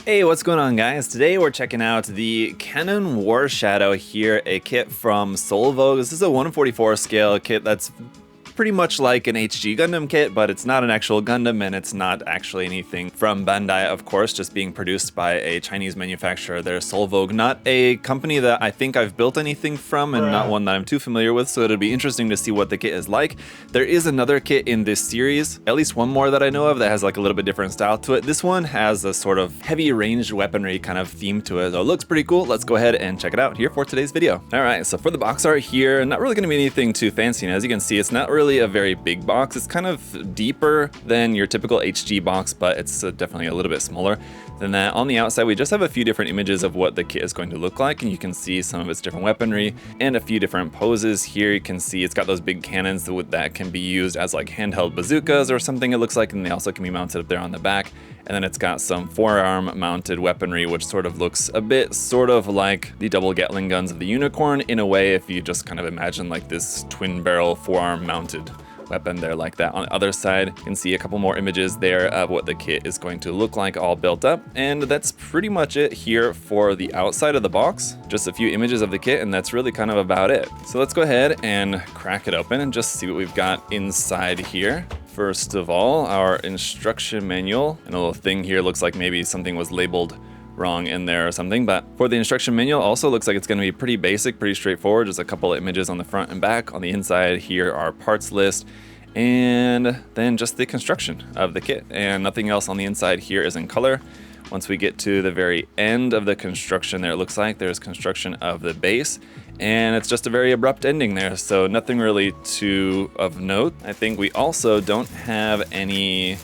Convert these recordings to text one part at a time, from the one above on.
Hey, what's going on, guys? Today we're checking out the Cannon War Shadow here, a kit from Soul Vogue. This is a 1/44 scale kit that's pretty much like an HG Gundam kit, but it's not an actual Gundam and it's not actually anything from Bandai, of course, just being produced by a Chinese manufacturer. They're Soul Vogue, not a company that I think I've built anything from and not one that I'm too familiar with, so it'll be interesting to see what the kit is like. There is another kit in this series, at least one more that I know of, that has like a little bit different style to it. This one has a sort of heavy ranged weaponry kind of theme to it, so it looks pretty cool. Let's go ahead and check it out here for today's video. All right, so for the box art here, not really gonna be anything too fancy, and as you can see, it's not really a very big box. It's kind of deeper than your typical HG box, but it's definitely a little bit smaller than that. On the outside, we just have a few different images of what the kit is going to look like, and you can see some of its different weaponry and a few different poses here. You can see it's got those big cannons that can be used as like handheld bazookas or something, it looks like, and they also can be mounted up there on the back. And then it's got some forearm mounted weaponry, which sort of looks a bit sort of like the double Gatling guns of the Unicorn in a way, if you just kind of imagine like this twin barrel forearm mounted weapon there like that. On the other side, you can see a couple more images there of what the kit is going to look like all built up. And that's pretty much it here for the outside of the box. Just a few images of the kit, and that's really kind of about it. So let's go ahead and crack it open and just see what we've got inside here. First of all, our instruction manual, and a little thing here looks like maybe something was labeled wrong in there or something, but for the instruction manual also looks like it's going to be pretty basic, pretty straightforward, just a couple of images on the front and back. On the inside here, our parts list, and then just the construction of the kit, and nothing else on the inside here is in color. Once we get to the very end of the construction there, it looks like there's construction of the base, and it's just a very abrupt ending there, so nothing really too of note. I think we also don't have any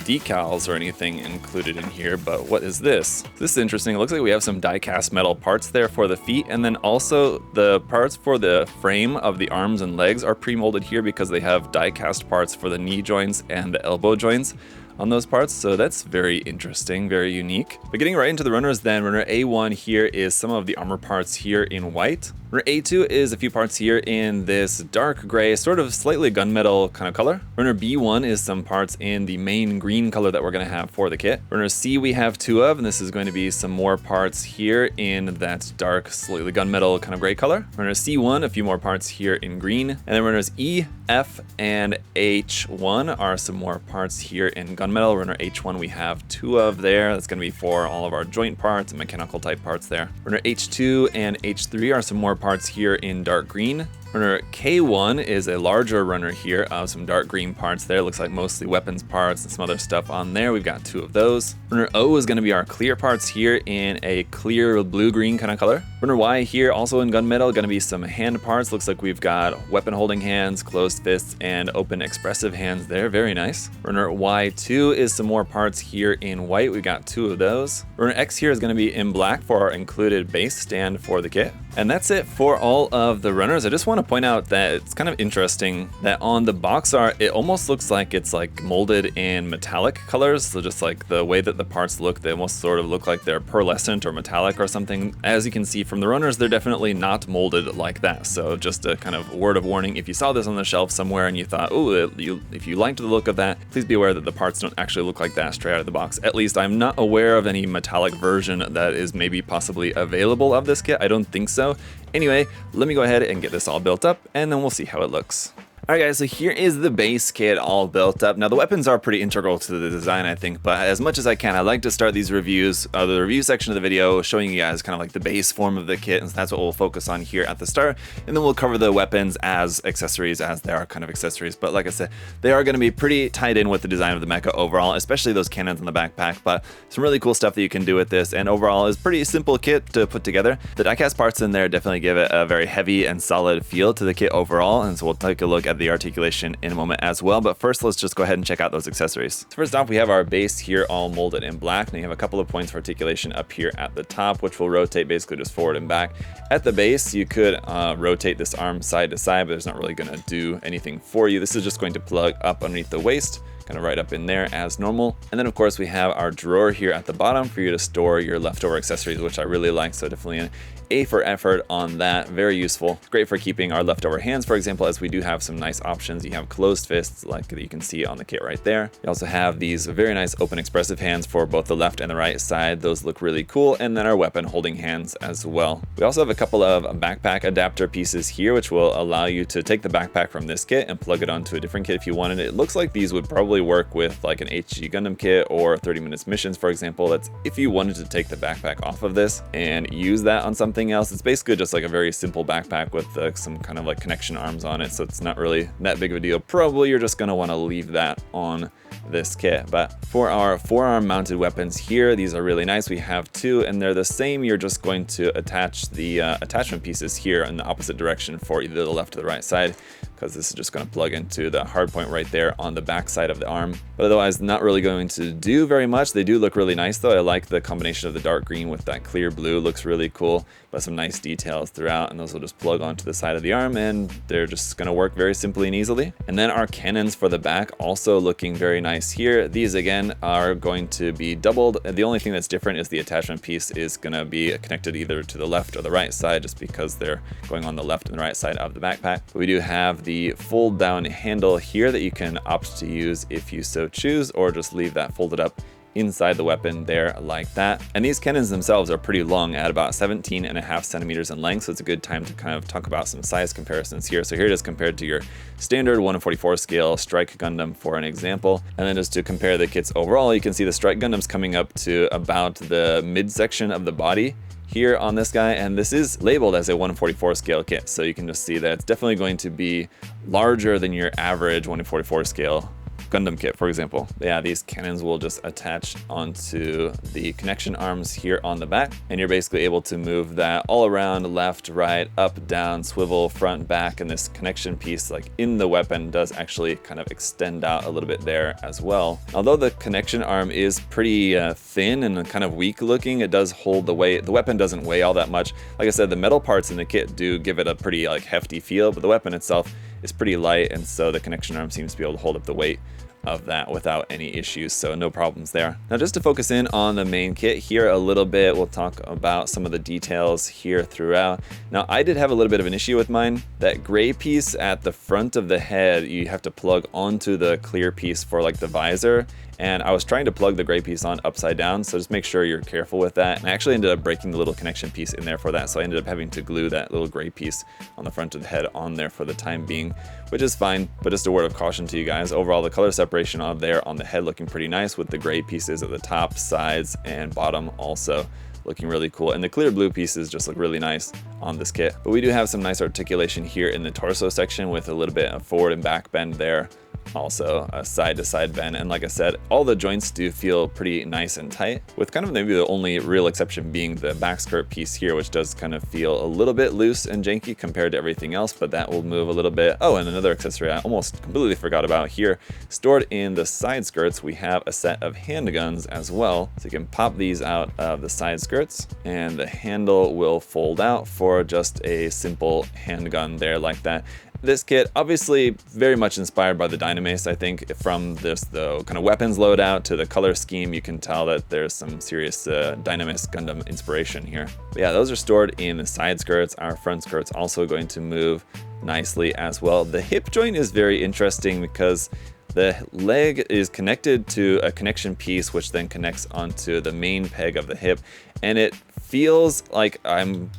decals or anything included in here, but what is this? This is interesting. It looks like we have some die-cast metal parts there for the feet, and then also the parts for the frame of the arms and legs are pre-molded here because they have die-cast parts for the knee joints and the elbow joints on those parts, so that's very interesting, very unique. But getting right into the runners then, runner A1 here is some of the armor parts here in white. Runner A2 is a few parts here in this dark gray, sort of slightly gunmetal kind of color. Runner B1 is some parts in the main green color that we're going to have for the kit. Runner C we have two of, and this is going to be some more parts here in that dark, slightly gunmetal kind of gray color. Runner C1, a few more parts here in green. And then runners E, F, and H1 are some more parts here in gunmetal. Runner H1 we have two of there. That's going to be for all of our joint parts and mechanical type parts there. Runner H2 and H3 are some more parts here in dark green. Runner K1 is a larger runner here of some dark green parts there. Looks like mostly weapons parts and some other stuff on there. We've got two of those. Runner O is going to be our clear parts here in a clear blue-green kind of color. Runner Y here, also in gunmetal, going to be some hand parts. Looks like we've got weapon holding hands, closed fists, and open expressive hands there. Very nice. Runner Y2 is some more parts here in white. We've got two of those. Runner X here is going to be in black for our included base stand for the kit. And that's it for all of the runners. I just want to point out that it's kind of interesting that on the box art, it almost looks like it's like molded in metallic colors. So just like the way that the parts look, they almost sort of look like they're pearlescent or metallic or something. As you can see from the runners, they're definitely not molded like that. So just a kind of word of warning, if you saw this on the shelf somewhere and you thought, oh, if you liked the look of that, please be aware that the parts don't actually look like that straight out of the box. At least I'm not aware of any metallic version that is maybe possibly available of this kit. I don't think so. Anyway, let me go ahead and get this all built up, and then we'll see how it looks. Alright guys, so here is the base kit all built up. Now the weapons are pretty integral to the design, I think, but as much as I can, I like to start these reviews, the review section of the video, showing you guys kind of like the base form of the kit, and so that's what we'll focus on here at the start, and then we'll cover the weapons as accessories, as they are kind of accessories. But like I said, they are going to be pretty tied in with the design of the mecha overall, especially those cannons on the backpack, but some really cool stuff that you can do with this, and overall is pretty simple kit to put together. The diecast parts in there definitely give it a very heavy and solid feel to the kit overall, and so we'll take a look at the articulation in a moment as well. But first, let's just go ahead and check out those accessories. So first off, we have our base here all molded in black. Now you have a couple of points for articulation up here at the top, which will rotate basically just forward and back. At the base, you could rotate this arm side to side, but it's not really going to do anything for you. This is just going to plug up underneath the waist. kind of right up in there as normal. And then of course we have our drawer here at the bottom for you to store your leftover accessories, which I really like. So definitely an A for effort on that. Very useful. Great for keeping our leftover hands, for example, as we do have some nice options. You have closed fists, like you can see on the kit right there. You also have these very nice open expressive hands for both the left and the right side. Those look really cool. And then our weapon holding hands as well. We also have a couple of backpack adapter pieces here, which will allow you to take the backpack from this kit and plug it onto a different kit if you wanted. It looks like these would probably work with like an HG Gundam kit or 30 minutes missions, for example. That's if you wanted to take the backpack off of this and use that on something else. It's basically just like a very simple backpack with some kind of like connection arms on it, so it's not really that big of a deal. Probably you're just going to want to leave that on this kit. But for our forearm mounted weapons here, these are really nice. We have two and they're the same. You're just going to attach the attachment pieces here in the opposite direction for either the left or the right side, because this is just going to plug into the hard point right there on the back side of the arm. But otherwise not really going to do very much. They do look really nice though. I like the combination of the dark green with that clear blue. Looks really cool, but some nice details throughout, and those will just plug onto the side of the arm and they're just going to work very simply and easily. And then our cannons for the back also looking very nice here. These again are going to be doubled. The only thing that's different is the attachment piece is going to be connected either to the left or the right side, just because they're going on the left and the right side of the backpack. But we do have the fold down handle here that you can opt to use if you so choose, or just leave that folded up inside the weapon there like that. And these cannons themselves are pretty long at about 17.5 centimeters in length, so it's a good time to kind of talk about some size comparisons here. So here it is compared to your standard 1/44 scale Strike Gundam for an example. And then just to compare the kits overall, you can see the Strike Gundam's coming up to about the midsection of the body here on this guy, and this is labeled as a 1/44 scale kit, so you can just see that it's definitely going to be larger than your average 1/44 scale Gundam kit, for example. Yeah, these cannons will just attach onto the connection arms here on the back, and you're basically able to move that all around, left, right, up, down, swivel, front, back, and this connection piece like in the weapon does actually kind of extend out a little bit there as well. Although the connection arm is pretty thin and kind of weak looking, it does hold the weight. The weapon doesn't weigh all that much. Like I said, the metal parts in the kit do give it a pretty like hefty feel, but the weapon itself is pretty light, and so the connection arm seems to be able to hold up the weight of that without any issues, so no problems there. Now just to focus in on the main kit here a little bit, we'll talk about some of the details here throughout. Now I did have a little bit of an issue with mine. That gray piece at the front of the head, you have to plug onto the clear piece for like the visor, and I was trying to plug the gray piece on upside down, so just make sure you're careful with that. And I actually ended up breaking the little connection piece in there for that, so I ended up having to glue that little gray piece on the front of the head on there for the time being, which is fine, but just a word of caution to you guys. Overall, the color separation on there on the head looking pretty nice, with the gray pieces at the top, sides, and bottom also looking really cool, and the clear blue pieces just look really nice on this kit. But we do have some nice articulation here in the torso section with a little bit of forward and back bend there, also a side to side bend, and like I said, all the joints do feel pretty nice and tight, with kind of maybe the only real exception being the back skirt piece here, which does kind of feel a little bit loose and janky compared to everything else, but that will move a little bit. Oh, and another accessory I almost completely forgot about here, stored in the side skirts, we have a set of handguns as well, so you can pop these out of the side skirts, and the handle will fold out for just a simple handgun there like that. This kit, obviously very much inspired by the Dynamace, I think. From this, the kind of weapons loadout to the color scheme, you can tell that there's some serious Dynamace Gundam inspiration here. But yeah, those are stored in the side skirts. Our front skirt's also going to move nicely as well. The hip joint is very interesting because the leg is connected to a connection piece, which then connects onto the main peg of the hip, and it feels like I'm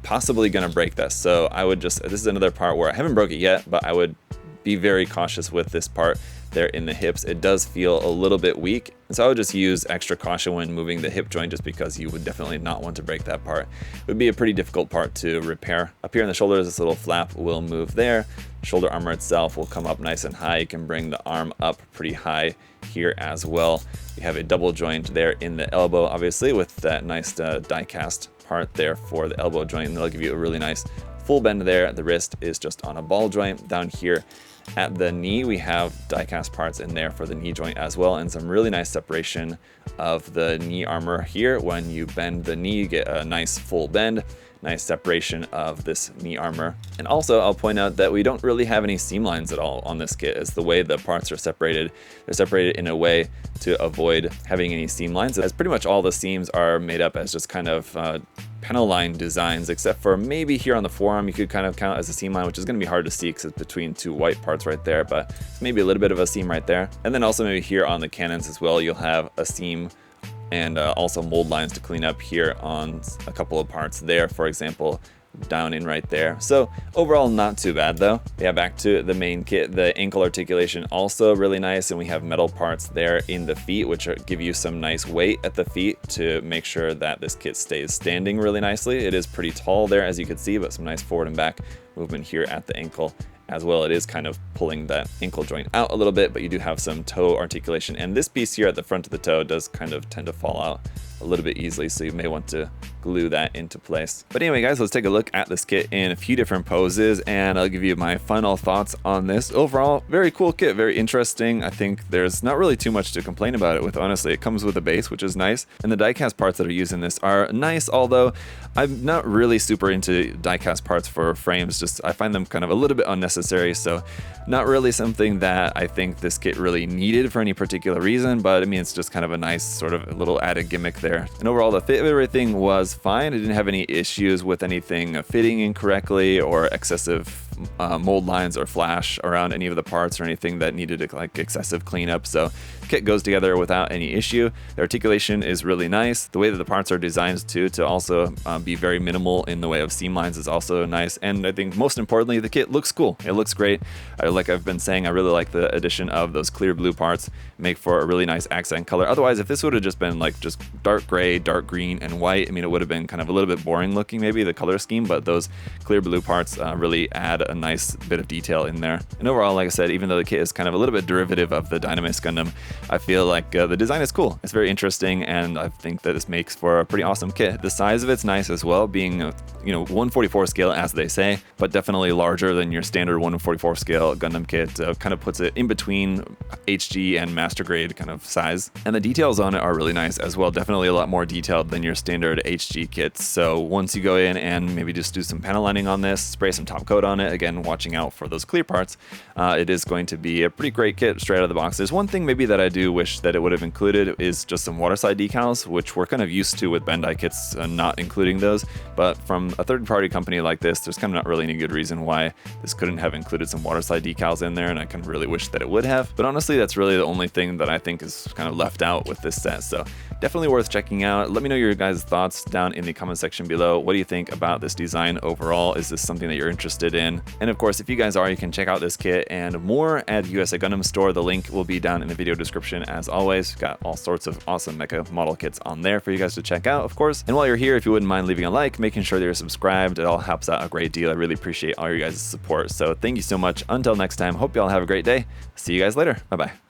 possibly gonna break this. So I would just, this is another part where I haven't broke it yet, but I would be very cautious with this part there in the hips. It does feel a little bit weak, and so I would just use extra caution when moving the hip joint, just because you would definitely not want to break that part. It would be a pretty difficult part to repair. Up here in the shoulders, this little flap will move there. Shoulder armor itself will come up nice and high. You can bring the arm up pretty high here as well. You have a double joint there in the elbow, obviously, with that nice die cast part there for the elbow joint, and that'll give you a really nice full bend there. The wrist is just on a ball joint. Down here at the knee, we have die cast parts in there for the knee joint as well, and some really nice separation of the knee armor here. When you bend the knee, you get a nice full bend. nice separation of this knee armor. And also I'll point out that we don't really have any seam lines at all on this kit. As the way the parts are separated, they're separated in a way to avoid having any seam lines, as pretty much all the seams are made up as just kind of panel line designs, except for maybe here on the forearm you could kind of count as a seam line, which is going to be hard to see because it's between two white parts right there, but it's maybe a little bit of a seam right there. And then also maybe here on the cannons as well, you'll have a seam and also mold lines to clean up here on a couple of parts there, for example, down in right there. So overall, not too bad though. Yeah, back to the main kit. The ankle articulation also really nice, and we have metal parts there in the feet, which give you some nice weight at the feet to make sure that this kit stays standing really nicely. It is pretty tall there, as you can see, but some nice forward and back movement here at the ankle as well. It is kind of pulling that ankle joint out a little bit, but you do have some toe articulation, and this piece here at the front of the toe does kind of tend to fall out a little bit easily, so you may want to glue that into place. But anyway guys, let's take a look at this kit in a few different poses, and I'll give you my final thoughts on this. Overall, very cool kit, very interesting. I think there's not really too much to complain about it with, honestly. It comes with a base, which is nice, and the die-cast parts that are used in this are nice, although I'm not really super into die-cast parts for frames. Just I find them kind of a little bit unnecessary, so not really something that I think this kit really needed for any particular reason, but I mean, it's just kind of a nice sort of little added gimmick there. And overall, the fit of everything was fine. I didn't have any issues with anything fitting incorrectly or excessive mold lines or flash around any of the parts or anything that needed like excessive cleanup. So the kit goes together without any issue. The articulation is really nice. The way that the parts are designed too to also be very minimal in the way of seam lines is also nice. And I think most importantly, the kit looks cool. It looks great. Like I've been saying, I really like the addition of those clear blue parts, make for a really nice accent color. Otherwise, if this would have just been like just dark gray, dark green, and white, I mean, it would have been kind of a little bit boring looking, maybe the color scheme, but those clear blue parts really add a nice bit of detail in there. And overall, like I said, even though the kit is kind of a little bit derivative of the Dynamis Gundam, I feel like the design is cool. It's very interesting, and I think that this makes for a pretty awesome kit. The size of it's nice as well, being 1/44 scale, as they say, but definitely larger than your standard 1/44 scale Gundam kit. Kind of puts it in between HG and master grade kind of size. And the details on it are really nice as well. Definitely a lot more detailed than your standard HG kits. So once you go in and maybe just do some panel lining on this, spray some top coat on it, again, watching out for those clear parts, it is going to be a pretty great kit straight out of the box. There's one thing maybe that I do wish that it would have included is just some waterside decals, which we're kind of used to with Bandai kits not including those. But from a third-party company like this, there's kind of not really any good reason why this couldn't have included some waterside decals in there, and I kind of really wish that it would have. But honestly, that's really the only thing that I think is kind of left out with this set. So definitely worth checking out. Let me know your guys' thoughts down in the comment section below. What do you think about this design overall? Is this something that you're interested in? And of course, if you guys are, you can check out this kit and more at USA Gundam Store. The link will be down in the video description as always. Got all sorts of awesome mecha model kits on there for you guys to check out, of course. And while you're here, if you wouldn't mind leaving a like, making sure that you're subscribed, it all helps out a great deal. I really appreciate all your guys' support. So thank you so much. Until next time, hope you all have a great day. See you guys later. Bye-bye.